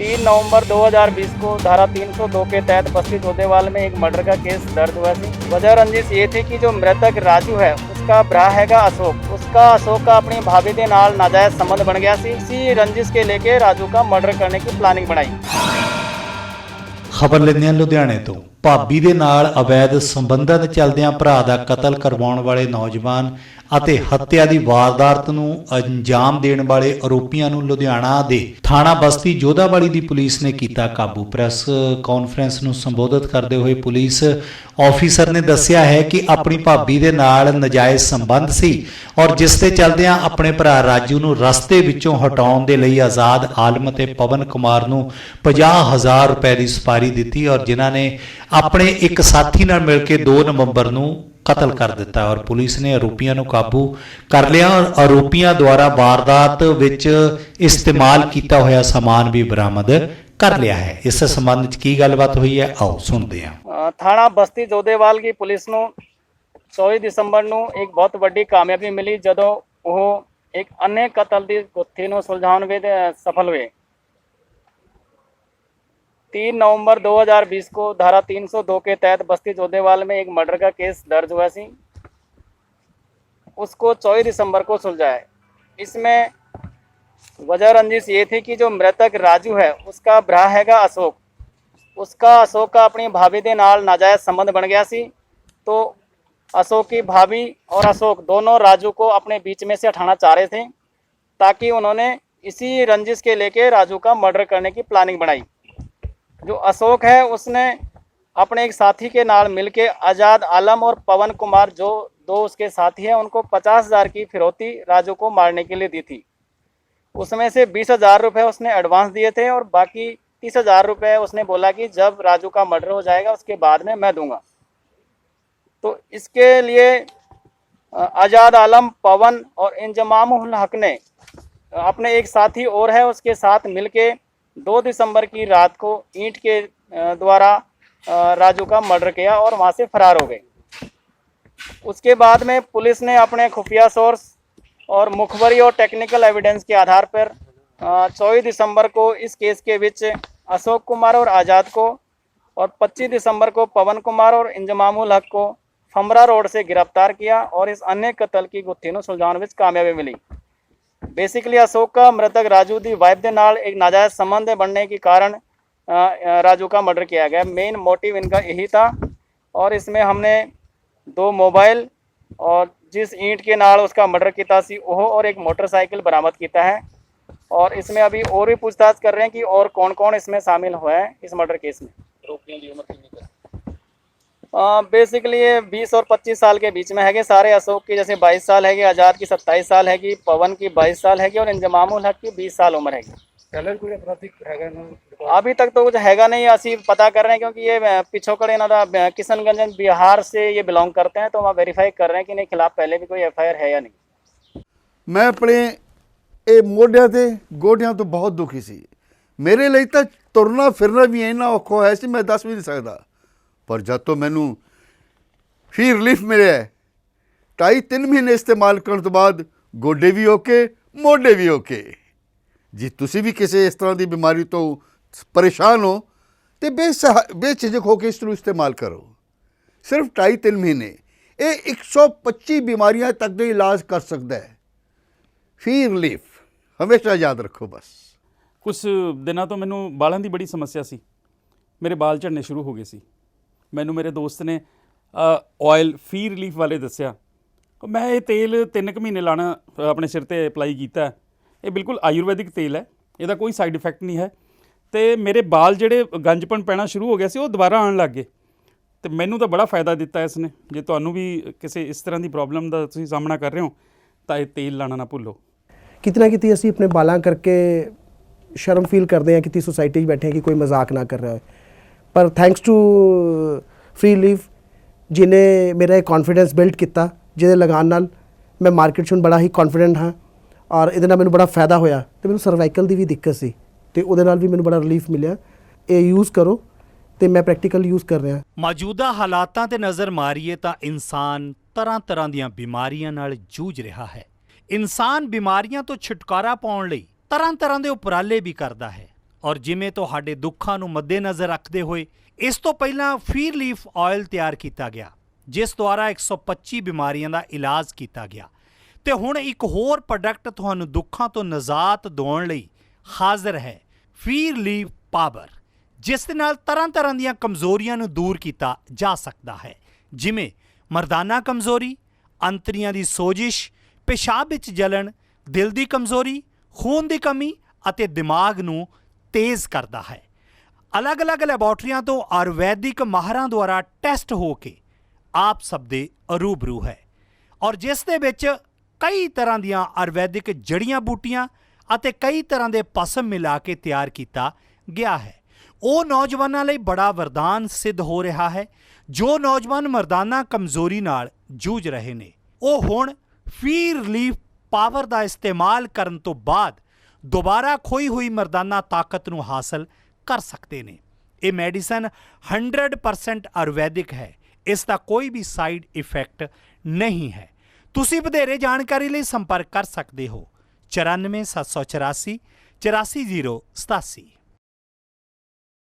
3 नवंबर 2020 को धारा 302 के तहत बस्ती चौदेवाल में एक मर्डर का केस दर्ज हुआ थी। वजह रंजिश ये थी कि जो मृतक राजू है उसका भरा हैगा अशोक का अपनी भाभी के नाल नाजायज संबंध बन गया सी। इसी रंजिश के लेके राजू का मर्डर करने की प्लानिंग बनाई। खबर लेंदे लुधियाने तो भाभी दे नाल अवैध संबंधां दे चलदियां भरा दा कतल करवाउण वाले नौजवान ਅਤੇ हत्या की वारदात ਨੂੰ अंजाम देण वाले आरोपियां ਨੂੰ लुधियाना ਦੇ थाणा बस्ती जोधावाली ਦੀ पुलिस ने कीता काबू। प्रेस कॉन्फ्रेंस ਨੂੰ संबोधित करते हुए पुलिस ऑफिसर ने दस्सिया है कि अपनी भाभी ਦੇ ਨਾਲ नजायज़ संबंध सी और जिस ते चलदियां अपने भरा राजू ਨੂੰ रस्ते विचों हटाउण ਦੇ ਲਈ आज़ाद आलम ਤੇ पवन कुमार ਨੂੰ 50,000 रुपए की सुपारी दी और जिन्हां ने अपने एक साथी नाल मिल के 2 नवंबर ਨੂੰ कतल कर दिता और पुलिस ने आरोपियों को काबू कर लिया और आरोपियों द्वारा वारदात विच इस्तेमाल किया हुआ सामान भी बरामद कर लिया है। इस संबंध की गलबात हुई है, आओ सुनते हैं। थाना बस्ती जोधेवाल की पुलिस को 24 दिसंबर ਨੂੰ एक बहुत बड़ी कामयाबी मिली जदों वो एक अन्य कतल की गुत्थी ਨੂੰ सुलझाउण विच सफल हुए। 3 नवंबर 2020 को धारा 302 के तहत बस्ती चौदेवाल में एक मर्डर का केस दर्ज हुआ सी। उसको 24 दिसंबर को सुलझाया। इसमें वजह रंजिश ये थी कि जो मृतक राजू है उसका भरा हैगा अशोक का अपनी भाभी के नाल नाजायज संबंध बन गया सी। तो अशोक की भाभी और अशोक दोनों राजू को अपने बीच में से हटाना चाह रहे थे ताकि उन्होंने इसी रंजिश के लेके राजू का मर्डर करने की प्लानिंग बनाई। जो अशोक है उसने अपने एक साथी के नाल मिलके आज़ाद आलम और पवन कुमार जो दो उसके साथी हैं उनको 50,000 की फिरौती राजू को मारने के लिए दी थी। उसमें से 20,000 रुपये उसने एडवांस दिए थे और बाकी 30,000 रुपये उसने बोला कि जब राजू का मर्डर हो जाएगा उसके बाद में मैं दूंगा। तो इसके लिए आज़ाद आलम, पवन और इंजमामुल हक ने अपने एक साथी और है उसके साथ मिलके 2 दिसंबर की रात को ईंट के द्वारा राजू का मर्डर किया और वहाँ से फरार हो गए। उसके बाद में पुलिस ने अपने खुफिया सोर्स और मुखबरी और टेक्निकल एविडेंस के आधार पर 24 दिसंबर को इस केस के विच अशोक कुमार और आज़ाद को और 25 दिसंबर को पवन कुमार और इंजमामुल हक को फमरा रोड से गिरफ्तार किया और इस अन्य कतल की गुत्थी ਨੂੰ सुलझाउण विच कामयाबी मिली। बेसिकली अशोक का मृतक राजू की वाइफ के नाल एक नाजायज संबंध बनने के कारण राजू का मर्डर किया गया। मेन मोटिव इनका यही था और इसमें हमने 2 मोबाइल और जिस ईंट के नाल उसका मर्डर किया सी वो और एक मोटरसाइकिल बरामद किया है और इसमें अभी और भी पूछताछ कर रहे हैं कि और कौन कौन इसमें शामिल हुआ है इस मर्डर केस में। आरोपियों की उम्र कितनी है? बेसिकली ये 20 और 25 साल के बीच में है सारे। अशोक की जैसे 22 साल है, आज़ाद की 27 साल है, पवन की 22 साल है और इंजमामुल हक की 20 साल उम्र है। अभी तक तो कुछ हैगा नहीं, असी पता कर रहे हैं क्योंकि ये पिछोकड़ इन्होंने किशनगंज बिहार से ये बिलोंग करते हैं तो वहाँ वेरीफाई कर रहे हैं कि इनके खिलाफ पहले भी कोई FIR है या नहीं। मैं अपने ये मोढियां ते गोडियां तो बहुत दुखी सी। मेरे लिए तो तुरना फिरना भी इन्ना औखा होया सी मैं दस भी नहीं सकता। पर जब तो मैनू फी रिलीफ मिले 2.5-3 महीने इस्तेमाल करने तो बाद गोडे भी ओके, मोढे भी ओके। जी तुसी भी किसी इस तरह की बीमारी तो परेशान हो तो बेझिझक होकर इसको इस्तेमाल करो। सिर्फ 2.5-3 महीने ये 125 बीमारियां तक का इलाज कर सकता है। फी रिलीफ हमेशा याद रखो। बस कुछ दिनों तो मैनू बालों की बड़ी समस्या सी, मेरे बाल झड़ने शुरू हो गए सी। मैनू मेरे दोस्त ने ऑयल फी रिलीफ वाले दस्या। मैं ये तेल 3 महीने लाना अपने सिर ते अप्लाई किया। ये बिल्कुल आयुर्वैदिक तेल है, इसका कोई साइड इफैक्ट नहीं है। तो मेरे बाल जेडे गंजपन पैना शुरू हो गया सी वो दोबारा आने लग गए। तो मैनू तो बड़ा फायदा दिता इसने। जे तुहानू भी किसी इस तरह की प्रॉब्लम का तुसीं सामना कर रहे हो तो ये तेल लाना ना भुल्लो। कितना कितनी असीं अपने बालां करके शर्म फील करते हैं कि सोसाइटी बैठे हैं कि कोई मजाक ना कर रहा है। पर थैंक्स टू फ्री लीफ जिन्हें मेरा एक कॉन्फिडेंस बिल्ड किया, जिहदे लगान नाल मैं मार्केट च बड़ा ही कॉन्फिडेंट हाँ और इहदे नाल मैनूं बड़ा फायदा होया। तो मैनूं सर्वाइकल की भी दिक्कत सी तो उहदे नाल भी मैनूं बड़ा रिलीफ मिलिया। ये यूज़ करो तो मैं प्रैक्टिकल यूज़ कर रहा। मौजूदा हालातां ते नज़र मारीए तां इंसान तरह तरह दीआं बीमारियां नाल जूझ रहा है। इंसान बीमारियां तो छुटकारा पाउण लई तरह तरह के उपराले भी करता है। ਔਰ ਜਿਵੇਂ ਤੁਹਾਡੇ ਦੁੱਖਾਂ ਨੂੰ ਮੱਦੇਨਜ਼ਰ ਰੱਖਦੇ ਹੋਏ ਇਸ ਤੋਂ ਪਹਿਲਾਂ ਫੀਰ ਲੀਫ ਆਇਲ ਤਿਆਰ ਕੀਤਾ ਗਿਆ, ਜਿਸ ਦੁਆਰਾ 125 ਬਿਮਾਰੀਆਂ ਦਾ ਇਲਾਜ ਕੀਤਾ ਗਿਆ। ਤੇ ਹੁਣ ਇੱਕ ਹੋਰ ਪ੍ਰੋਡਕਟ ਤੁਹਾਨੂੰ ਦੁੱਖਾਂ ਤੋਂ ਨਿਜਾਤ ਦਿਵਾਉਣ ਲਈ ਹਾਜ਼ਰ ਹੈ, ਫੀਰ ਲੀਫ ਪਾਵਰ, ਜਿਸ ਦੇ ਨਾਲ ਤਰ੍ਹਾਂ ਦੀਆਂ ਕਮਜ਼ੋਰੀਆਂ ਨੂੰ ਦੂਰ ਕੀਤਾ ਜਾ ਸਕਦਾ ਹੈ, ਜਿਵੇਂ ਮਰਦਾਨਾ ਕਮਜ਼ੋਰੀ, ਅੰਤੜੀਆਂ ਦੀ ਸੋਜਿਸ਼, ਪਿਸ਼ਾਬ ਵਿੱਚ ਜਲਣ, ਦਿਲ ਦੀ ਕਮਜ਼ੋਰੀ, ਖੂਨ ਦੀ ਕਮੀ ਅਤੇ ਦਿਮਾਗ ਨੂੰ ਤੇਜ਼ ਕਰਦਾ ਹੈ। ਅਲੱਗ-ਅਲੱਗ ਲੈਬੋਰਟਰੀਆਂ ਤੋਂ ਆਯੁਰਵੈਦਿਕ ਮਾਹਰਾਂ ਦੁਆਰਾ ਟੈਸਟ ਹੋ ਕੇ ਆਪ ਸਭ ਦੇ ਰੂਬਰੂ ਹੈ, ਔਰ ਜਿਸ ਦੇ ਵਿੱਚ ਕਈ ਤਰ੍ਹਾਂ ਦੀਆਂ ਆਯੁਰਵੈਦਿਕ ਜੜੀਆਂ ਬੂਟੀਆਂ ਅਤੇ ਕਈ ਤਰ੍ਹਾਂ ਦੇ ਪਸਮ ਮਿਲਾ ਕੇ ਤਿਆਰ ਕੀਤਾ ਗਿਆ ਹੈ। ਉਹ ਨੌਜਵਾਨਾਂ ਲਈ ਬੜਾ ਵਰਦਾਨ ਸਿੱਧ ਹੋ ਰਿਹਾ ਹੈ ਜੋ ਨੌਜਵਾਨ ਮਰਦਾਨਾ ਕਮਜ਼ੋਰੀ ਨਾਲ ਜੂਝ ਰਹੇ ਨੇ। ਉਹ ਹੁਣ ਫੀਰ ਲੀਫ ਪਾਵਰ ਦਾ ਇਸਤੇਮਾਲ ਕਰਨ ਤੋਂ ਬਾਅਦ ਦੁਬਾਰਾ ਖੋਈ ਹੋਈ ਮਰਦਾਨਾ ਤਾਕਤ ਨੂੰ ਹਾਸਲ ਕਰ ਸਕਦੇ ਨੇ। ਇਹ ਮੈਡੀਸਨ 100% ਆਯੁਰਵੈਦਿਕ ਹੈ, ਇਸ ਦਾ ਕੋਈ ਵੀ ਸਾਈਡ ਇਫੈਕਟ ਨਹੀਂ ਹੈ। ਤੁਸੀਂ ਵਧੇਰੇ ਜਾਣਕਾਰੀ ਲਈ ਸੰਪਰਕ ਕਰ ਸਕਦੇ ਹੋ 94 784 84087।